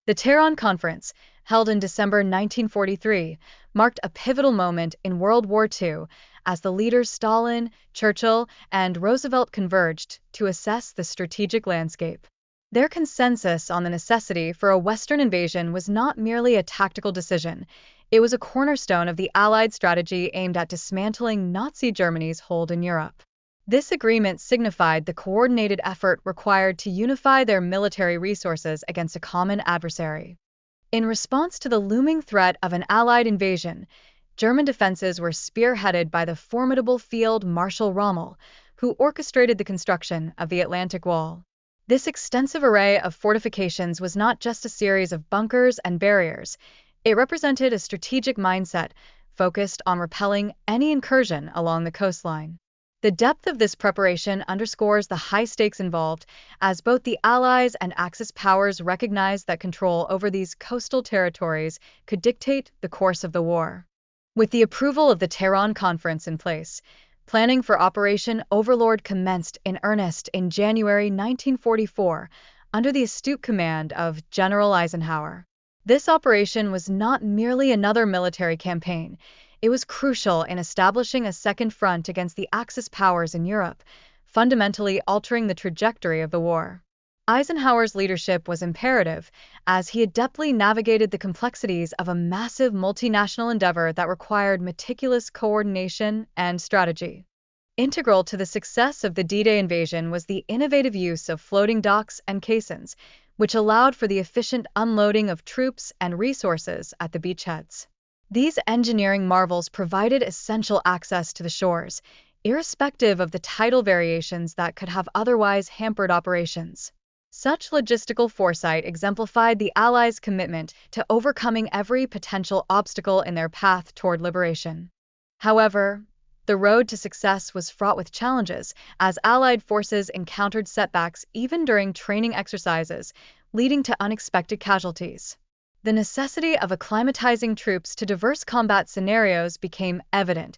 The Tehran Conference, held in December 1943, marked a pivotal moment in World War II as the leaders Stalin, Churchill, and Roosevelt converged to assess the strategic landscape. Their consensus on the necessity for a Western invasion was not merely a tactical decision, it was a cornerstone of the Allied strategy aimed at dismantling Nazi Germany's hold in Europe. This agreement signified the coordinated effort required to unify their military resources against a common adversary. In response to the looming threat of an Allied invasion, German defenses were spearheaded by the formidable Field Marshal Rommel, who orchestrated the construction of the Atlantic Wall. This extensive array of fortifications was not just a series of bunkers and barriers, it represented a strategic mindset focused on repelling any incursion along the coastline. The depth of this preparation underscores the high stakes involved, as both the Allies and Axis powers recognized that control over these coastal territories could dictate the course of the war. With the approval of the Tehran Conference in place, planning for Operation Overlord commenced in earnest in January 1944 under the astute command of General Eisenhower. This operation was not merely another military campaign, it was crucial in establishing a second front against the Axis powers in Europe, fundamentally altering the trajectory of the war. Eisenhower's leadership was imperative, as he adeptly navigated the complexities of a massive multinational endeavor that required meticulous coordination and strategy. Integral to the success of the D-Day invasion was the innovative use of floating docks and caissons, which allowed for the efficient unloading of troops and resources at the beachheads. These engineering marvels provided essential access to the shores, irrespective of the tidal variations that could have otherwise hampered operations. Such logistical foresight exemplified the Allies' commitment to overcoming every potential obstacle in their path toward liberation. However, the road to success was fraught with challenges, as Allied forces encountered setbacks even during training exercises, leading to unexpected casualties. The necessity of acclimatizing troops to diverse combat scenarios became evident,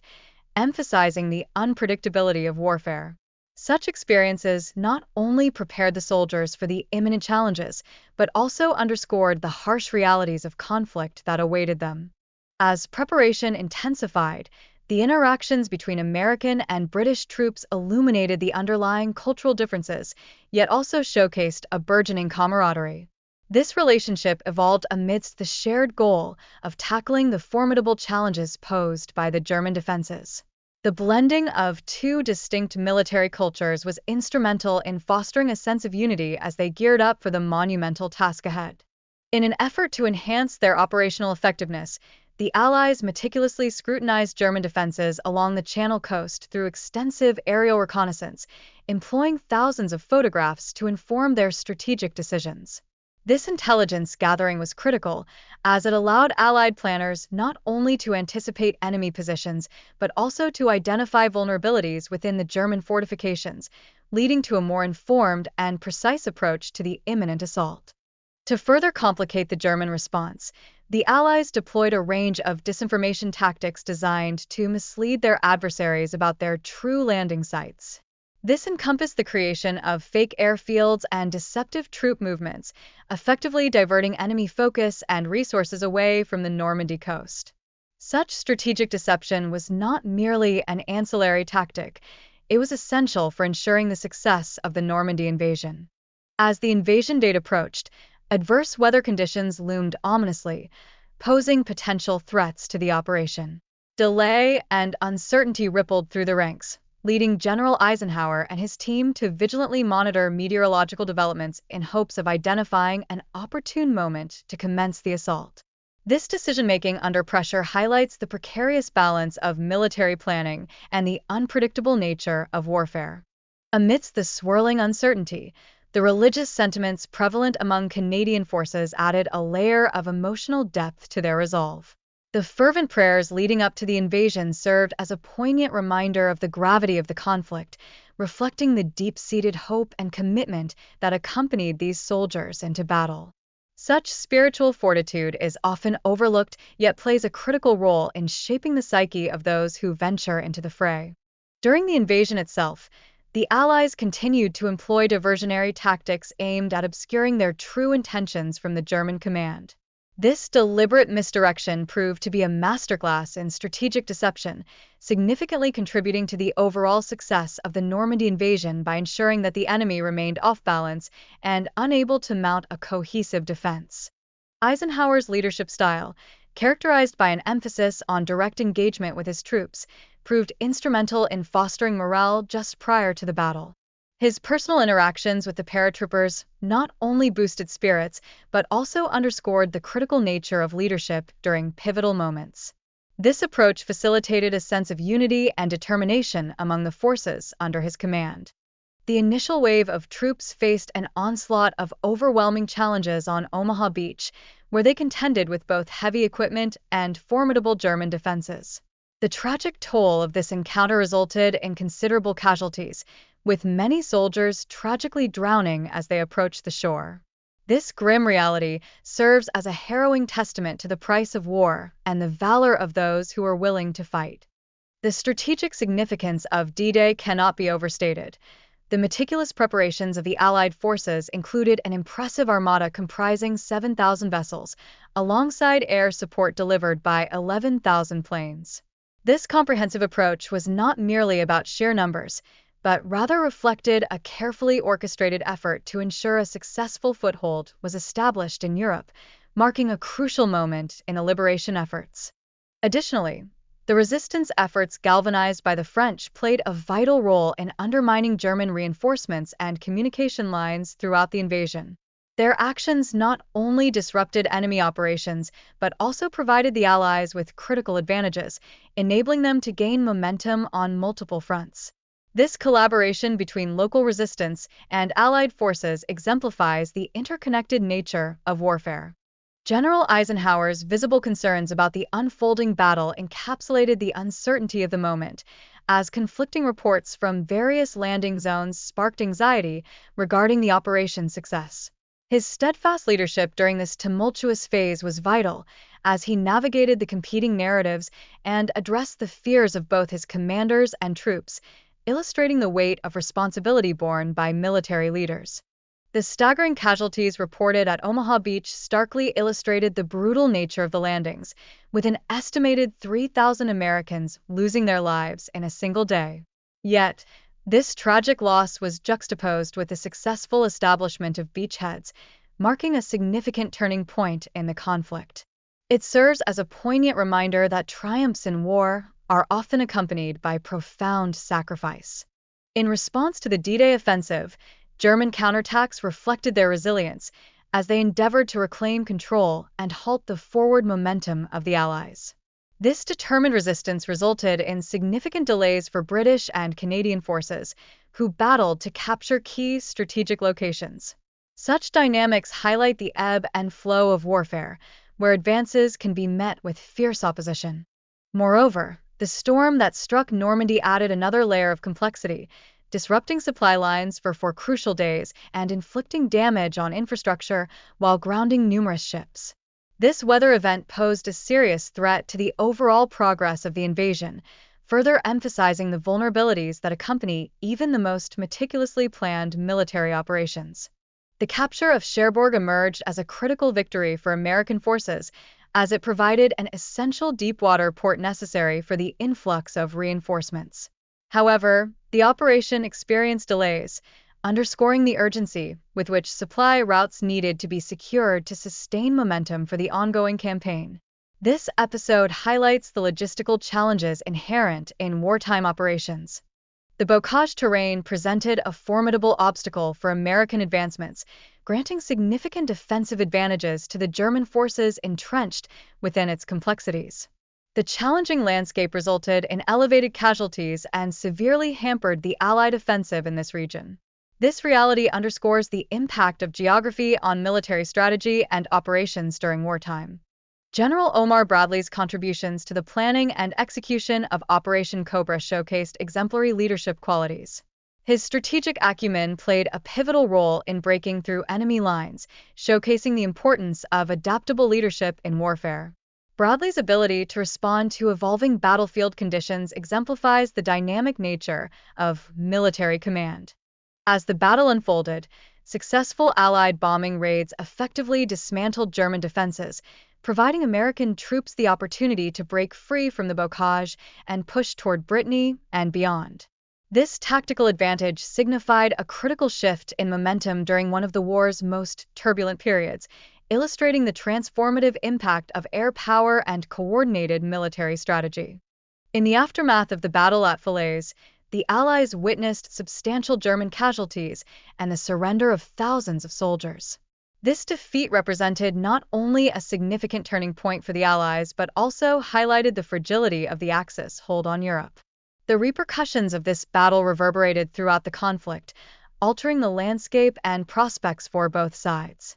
emphasizing the unpredictability of warfare. Such experiences not only prepared the soldiers for the imminent challenges, but also underscored the harsh realities of conflict that awaited them. As preparation intensified, the interactions between American and British troops illuminated the underlying cultural differences, yet also showcased a burgeoning camaraderie. This relationship evolved amidst the shared goal of tackling the formidable challenges posed by the German defenses. The blending of two distinct military cultures was instrumental in fostering a sense of unity as they geared up for the monumental task ahead. In an effort to enhance their operational effectiveness, the Allies meticulously scrutinized German defenses along the Channel coast through extensive aerial reconnaissance, employing thousands of photographs to inform their strategic decisions. This intelligence gathering was critical, as it allowed Allied planners not only to anticipate enemy positions, but also to identify vulnerabilities within the German fortifications, leading to a more informed and precise approach to the imminent assault. To further complicate the German response, the Allies deployed a range of disinformation tactics designed to mislead their adversaries about their true landing sites. This encompassed the creation of fake airfields and deceptive troop movements, effectively diverting enemy focus and resources away from the Normandy coast. Such strategic deception was not merely an ancillary tactic, it was essential for ensuring the success of the Normandy invasion. As the invasion date approached, adverse weather conditions loomed ominously, posing potential threats to the operation. Delay and uncertainty rippled through the ranks, leading General Eisenhower and his team to vigilantly monitor meteorological developments in hopes of identifying an opportune moment to commence the assault. This decision-making under pressure highlights the precarious balance of military planning and the unpredictable nature of warfare. Amidst the swirling uncertainty, the religious sentiments prevalent among Canadian forces added a layer of emotional depth to their resolve. The fervent prayers leading up to the invasion served as a poignant reminder of the gravity of the conflict, reflecting the deep-seated hope and commitment that accompanied these soldiers into battle. Such spiritual fortitude is often overlooked, yet plays a critical role in shaping the psyche of those who venture into the fray. During the invasion itself, The Allies continued to employ diversionary tactics aimed at obscuring their true intentions from the German command. This deliberate misdirection proved to be a masterclass in strategic deception, significantly contributing to the overall success of the Normandy invasion by ensuring that the enemy remained off balance and unable to mount a cohesive defense. Eisenhower's leadership style, characterized by an emphasis on direct engagement with his troops, proved instrumental in fostering morale just prior to the battle. His personal interactions with the paratroopers not only boosted spirits, but also underscored the critical nature of leadership during pivotal moments. This approach facilitated a sense of unity and determination among the forces under his command. The initial wave of troops faced an onslaught of overwhelming challenges on Omaha Beach, where they contended with both heavy equipment and formidable German defenses. The tragic toll of this encounter resulted in considerable casualties, with many soldiers tragically drowning as they approached the shore. This grim reality serves as a harrowing testament to the price of war and the valor of those who are willing to fight. The strategic significance of D-Day cannot be overstated. The meticulous preparations of the Allied forces included an impressive armada comprising 7,000 vessels, alongside air support delivered by 11,000 planes. This comprehensive approach was not merely about sheer numbers, but rather reflected a carefully orchestrated effort to ensure a successful foothold was established in Europe, marking a crucial moment in the liberation efforts. Additionally, the resistance efforts galvanized by the French played a vital role in undermining German reinforcements and communication lines throughout the invasion. Their actions not only disrupted enemy operations, but also provided the Allies with critical advantages, enabling them to gain momentum on multiple fronts. This collaboration between local resistance and Allied forces exemplifies the interconnected nature of warfare. General Eisenhower's visible concerns about the unfolding battle encapsulated the uncertainty of the moment, as conflicting reports from various landing zones sparked anxiety regarding the operation's success. His steadfast leadership during this tumultuous phase was vital, as he navigated the competing narratives and addressed the fears of both his commanders and troops, illustrating the weight of responsibility borne by military leaders. The staggering casualties reported at Omaha Beach starkly illustrated the brutal nature of the landings, with an estimated 3,000 Americans losing their lives in a single day. Yet, this tragic loss was juxtaposed with the successful establishment of beachheads, marking a significant turning point in the conflict. It serves as a poignant reminder that triumphs in war are often accompanied by profound sacrifice. In response to the D-Day offensive, German counterattacks reflected their resilience as they endeavored to reclaim control and halt the forward momentum of the Allies. This determined resistance resulted in significant delays for British and Canadian forces, who battled to capture key strategic locations. Such dynamics highlight the ebb and flow of warfare, where advances can be met with fierce opposition. Moreover, the storm that struck Normandy added another layer of complexity, disrupting supply lines for 4 crucial days and inflicting damage on infrastructure while grounding numerous ships. This weather event posed a serious threat to the overall progress of the invasion, further emphasizing the vulnerabilities that accompany even the most meticulously planned military operations. The capture of Cherbourg emerged as a critical victory for American forces, as it provided an essential deep-water port necessary for the influx of reinforcements. However, the operation experienced delays, underscoring the urgency with which supply routes needed to be secured to sustain momentum for the ongoing campaign. This episode highlights the logistical challenges inherent in wartime operations. The bocage terrain presented a formidable obstacle for American advancements, granting significant defensive advantages to the German forces entrenched within its complexities. The challenging landscape resulted in elevated casualties and severely hampered the Allied offensive in this region. This reality underscores the impact of geography on military strategy and operations during wartime. General Omar Bradley's contributions to the planning and execution of Operation Cobra showcased exemplary leadership qualities. His strategic acumen played a pivotal role in breaking through enemy lines, showcasing the importance of adaptable leadership in warfare. Bradley's ability to respond to evolving battlefield conditions exemplifies the dynamic nature of military command. As the battle unfolded, successful Allied bombing raids effectively dismantled German defenses, providing American troops the opportunity to break free from the bocage and push toward Brittany and beyond. This tactical advantage signified a critical shift in momentum during one of the war's most turbulent periods, illustrating the transformative impact of air power and coordinated military strategy. In the aftermath of the battle at Falaise, the Allies witnessed substantial German casualties and the surrender of thousands of soldiers. This defeat represented not only a significant turning point for the Allies, but also highlighted the fragility of the Axis hold on Europe. The repercussions of this battle reverberated throughout the conflict, altering the landscape and prospects for both sides.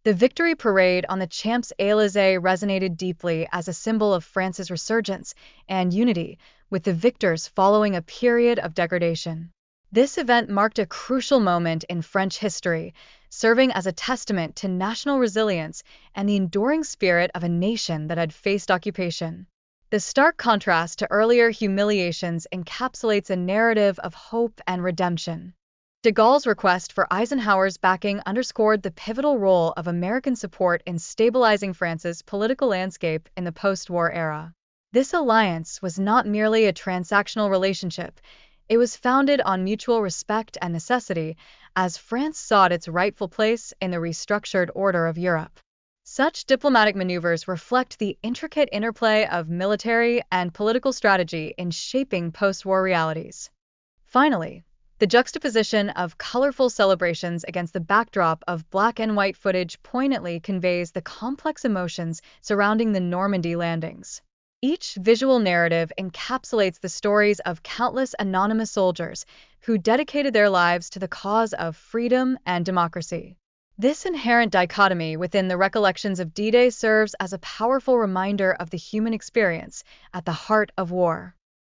The victory parade on the Champs-Élysées resonated deeply as a symbol of France's resurgence and unity, with the victors following a period of degradation. This event marked a crucial moment in French history, serving as a testament to national resilience and the enduring spirit of a nation that had faced occupation. The stark contrast to earlier humiliations encapsulates a narrative of hope and redemption. De Gaulle's request for Eisenhower's backing underscored the pivotal role of American support in stabilizing France's political landscape in the post-war era. This alliance was not merely a transactional relationship, it was founded on mutual respect and necessity, as France sought its rightful place in the restructured order of Europe. Such diplomatic maneuvers reflect the intricate interplay of military and political strategy in shaping post-war realities. Finally, the juxtaposition of colorful celebrations against the backdrop of black and white footage poignantly conveys the complex emotions surrounding the Normandy landings. Each visual narrative encapsulates the stories of countless anonymous soldiers who dedicated their lives to the cause of freedom and democracy. This inherent dichotomy within the recollections of D-Day serves as a powerful reminder of the human experience at the heart of war.